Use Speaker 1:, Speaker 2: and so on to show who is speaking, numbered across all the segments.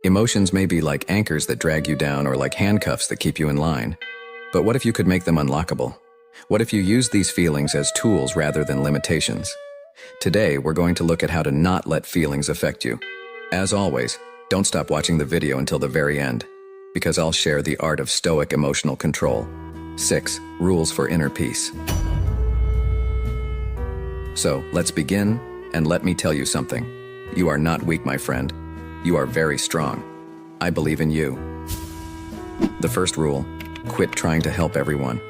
Speaker 1: Emotions may be like anchors that drag you down or like handcuffs that keep you in line. But what if you could make them unlockable? What if you use these feelings as tools rather than limitations? Today, we're going to look at how to not let feelings affect you. As always, don't stop watching the video until the very end, because I'll share the art of Stoic emotional control. 6 Rules for Inner Peace. So, let's begin, and let me tell you something. You are not weak, my friend. You are very strong. I believe in you. The first rule: quit trying to help everyone.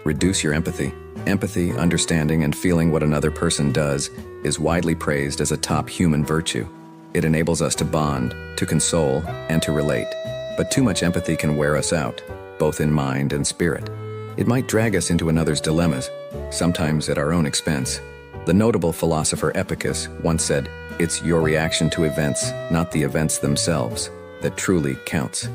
Speaker 1: Reduce your empathy. Empathy, understanding, and feeling what another person does is widely praised as a top human virtue. It enables us to bond, to console, and to relate. But too much empathy can wear us out, both in mind and spirit. It might drag us into another's dilemmas, sometimes at our own expense. The notable philosopher Epicurus once said, "It's your reaction to events, not the events themselves, that truly counts."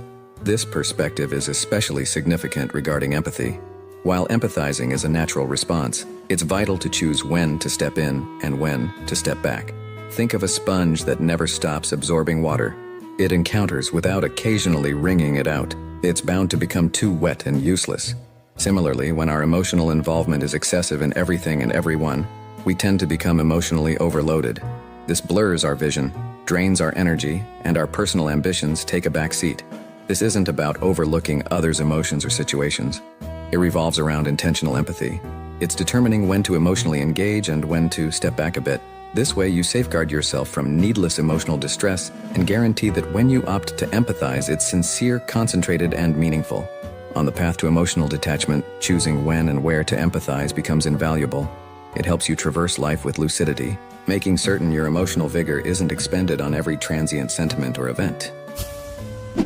Speaker 1: This perspective is especially significant regarding empathy. While empathizing is a natural response, it's vital to choose when to step in and when to step back. Think of a sponge that never stops absorbing water. It encounters without occasionally wringing it out. It's bound to become too wet and useless. Similarly, when our emotional involvement is excessive in everything and everyone, we tend to become emotionally overloaded. This blurs our vision, drains our energy, and our personal ambitions take a back seat. This isn't about overlooking others' emotions or situations. It revolves around intentional empathy. It's determining when to emotionally engage and when to step back a bit. This way, you safeguard yourself from needless emotional distress and guarantee that when you opt to empathize, it's sincere, concentrated, and meaningful. On the path to emotional detachment, choosing when and where to empathize becomes invaluable. It helps you traverse life with lucidity, making certain your emotional vigor isn't expended on every transient sentiment or event.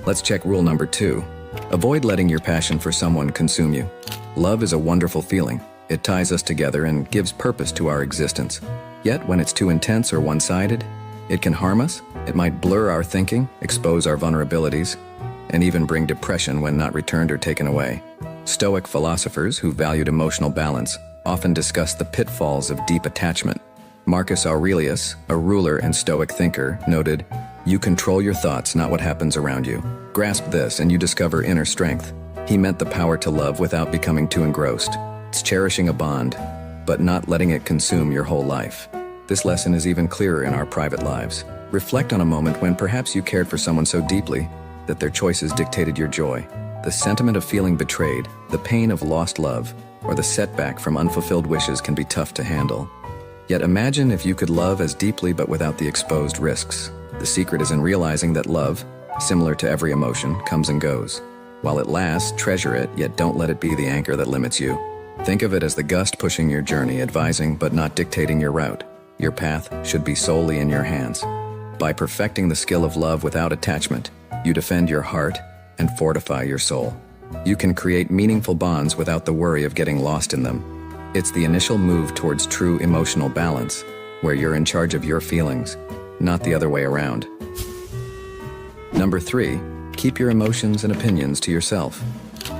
Speaker 1: Let's check rule number 2. Avoid letting your passion for someone consume you. Love is a wonderful feeling. It ties us together and gives purpose to our existence. Yet, when it's too intense or one-sided, it can harm us. It might blur our thinking, expose our vulnerabilities, and even bring depression when not returned or taken away. Stoic philosophers who valued emotional balance often discuss the pitfalls of deep attachment. Marcus Aurelius, a ruler and Stoic thinker, noted, "You control your thoughts, not what happens around you. Grasp this and you discover inner strength." He meant the power to love without becoming too engrossed. It's cherishing a bond, but not letting it consume your whole life. This lesson is even clearer in our private lives. Reflect on a moment when perhaps you cared for someone so deeply that their choices dictated your joy. The sentiment of feeling betrayed, the pain of lost love, or the setback from unfulfilled wishes can be tough to handle. Yet imagine if you could love as deeply but without the exposed risks. The secret is in realizing that love, similar to every emotion, comes and goes. While it lasts, treasure it, yet don't let it be the anchor that limits you. Think of it as the gust pushing your journey, advising but not dictating your route. Your path should be solely in your hands. By perfecting the skill of love without attachment, you defend your heart and fortify your soul. You can create meaningful bonds without the worry of getting lost in them. It's the initial move towards true emotional balance, where you're in charge of your feelings, not the other way around. Number 3, keep your emotions and opinions to yourself.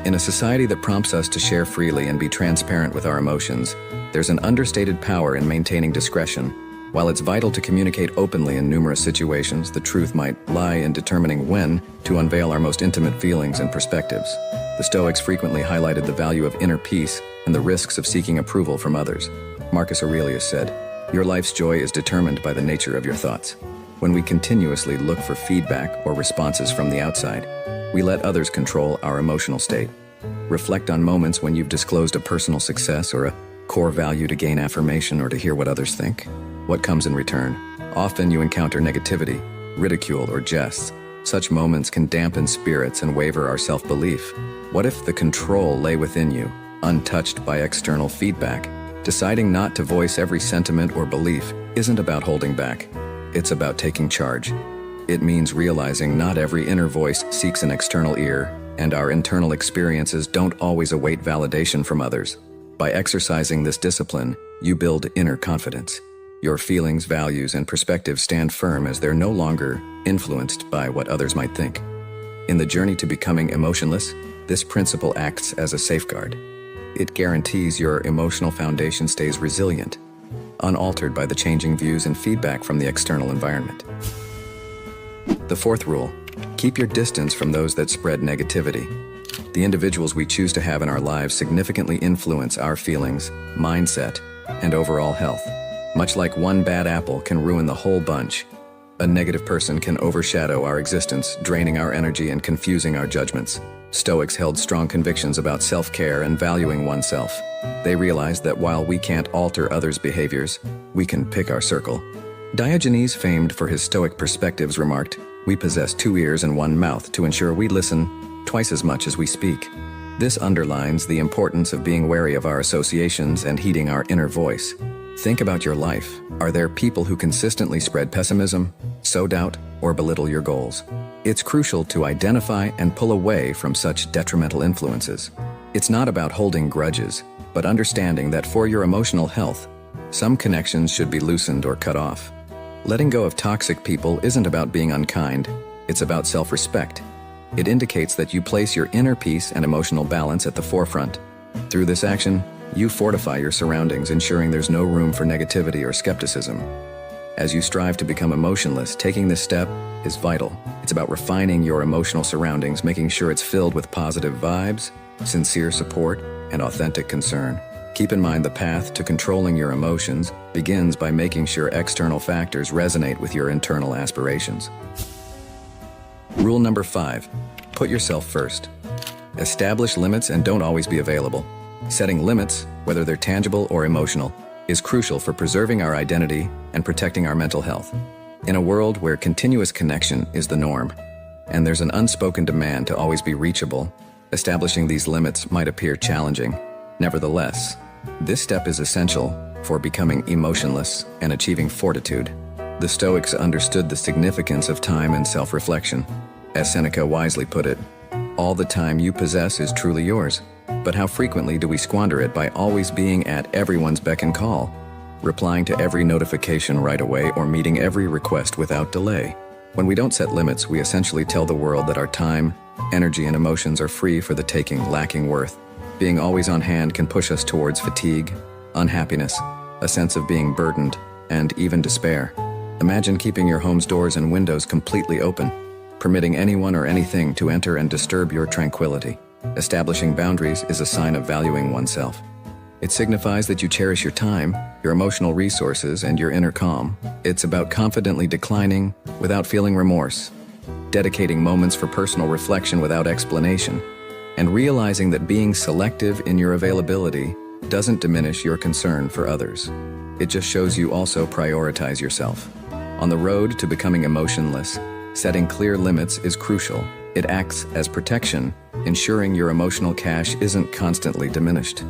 Speaker 1: In a society that prompts us to share freely and be transparent with our emotions, there's an understated power in maintaining discretion. While it's vital to communicate openly in numerous situations, the truth might lie in determining when to unveil our most intimate feelings and perspectives. The Stoics frequently highlighted the value of inner peace and the risks of seeking approval from others. Marcus Aurelius said, "Your life's joy is determined by the nature of your thoughts." When we continuously look for feedback or responses from the outside, we let others control our emotional state. Reflect on moments when you've disclosed a personal success or a core value to gain affirmation or to hear what others think. What comes in return? Often you encounter negativity, ridicule, or jests. Such moments can dampen spirits and waver our self-belief. What if the control lay within you, untouched by external feedback? Deciding not to voice every sentiment or belief isn't about holding back. It's about taking charge. It means realizing not every inner voice seeks an external ear, and our internal experiences don't always await validation from others. By exercising this discipline, you build inner confidence. Your feelings, values, and perspectives stand firm as they're no longer influenced by what others might think. In the journey to becoming emotionless, this principle acts as a safeguard. It guarantees your emotional foundation stays resilient, unaltered by the changing views and feedback from the external environment. The fourth rule: Keep your distance from those that spread negativity. The individuals we choose to have in our lives significantly influence our feelings, mindset, and overall health. Much like one bad apple can ruin the whole bunch, a negative person can overshadow our existence, draining our energy and confusing our judgments. Stoics held strong convictions about self-care and valuing oneself. They realized that while we can't alter others' behaviors, we can pick our circle. Diogenes, famed for his Stoic perspectives, remarked, "We possess 2 ears and 1 mouth to ensure we listen twice as much as we speak." This underlines the importance of being wary of our associations and heeding our inner voice. Think about your life. Are there people who consistently spread pessimism, sow doubt, or belittle your goals? It's crucial to identify and pull away from such detrimental influences. It's not about holding grudges, but understanding that for your emotional health, some connections should be loosened or cut off. Letting go of toxic people isn't about being unkind, it's about self-respect. It indicates that you place your inner peace and emotional balance at the forefront. Through this action, you fortify your surroundings, ensuring there's no room for negativity or skepticism. As you strive to become emotionless, taking this step is vital. It's about refining your emotional surroundings, making sure it's filled with positive vibes, sincere support, and authentic concern. Keep in mind the path to controlling your emotions begins by making sure external factors resonate with your internal aspirations. Rule number 5, put yourself first. Establish limits and don't always be available. Setting limits, whether they're tangible or emotional, is crucial for preserving our identity and protecting our mental health. In a world where continuous connection is the norm, and there's an unspoken demand to always be reachable, establishing these limits might appear challenging. Nevertheless, this step is essential for becoming emotionless and achieving fortitude. The Stoics understood the significance of time and self-reflection. As Seneca wisely put it, "All the time you possess is truly yours. But how frequently do we squander it by always being at everyone's beck and call, replying to every notification right away, or meeting every request without delay?" When we don't set limits, we essentially tell the world that our time, energy, and emotions are free for the taking, lacking worth. Being always on hand can push us towards fatigue, unhappiness, a sense of being burdened, and even despair. Imagine keeping your home's doors and windows completely open, permitting anyone or anything to enter and disturb your tranquility. Establishing boundaries is a sign of valuing oneself. It signifies that you cherish your time, your emotional resources, and your inner calm. It's about confidently declining without feeling remorse, dedicating moments for personal reflection without explanation, and realizing that being selective in your availability doesn't diminish your concern for others. It just shows you also prioritize yourself. On the road to becoming emotionless, setting clear limits is crucial. It acts as protection, ensuring your emotional cache isn't constantly diminished.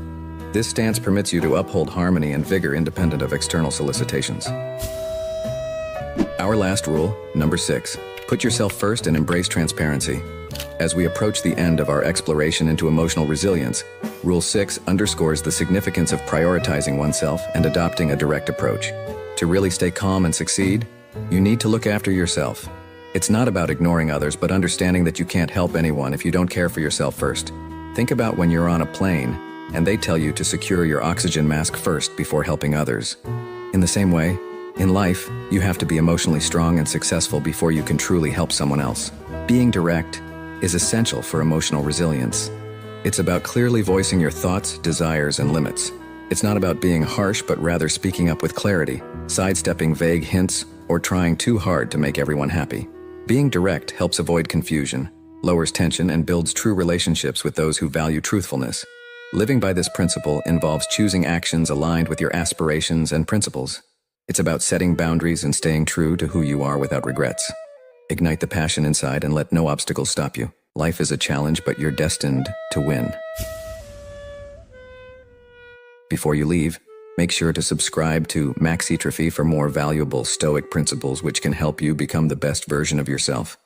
Speaker 1: This stance permits you to uphold harmony and vigor independent of external solicitations. Our last rule, number 6, put yourself first and embrace transparency. As we approach the end of our exploration into emotional resilience, Rule 6 underscores the significance of prioritizing oneself and adopting a direct approach. To really stay calm and succeed, you need to look after yourself. It's not about ignoring others, but understanding that you can't help anyone if you don't care for yourself first. Think about when you're on a plane and they tell you to secure your oxygen mask first before helping others. In the same way, in life, you have to be emotionally strong and successful before you can truly help someone else. Being direct is essential for emotional resilience. It's about clearly voicing your thoughts, desires, and limits. It's not about being harsh, but rather speaking up with clarity, sidestepping vague hints, or trying too hard to make everyone happy. Being direct helps avoid confusion, lowers tension, and builds true relationships with those who value truthfulness. Living by this principle involves choosing actions aligned with your aspirations and principles. It's about setting boundaries and staying true to who you are without regrets. Ignite the passion inside and let no obstacles stop you. Life is a challenge, but you're destined to win. Before you leave, make sure to subscribe to Maxitrophy for more valuable Stoic principles which can help you become the best version of yourself.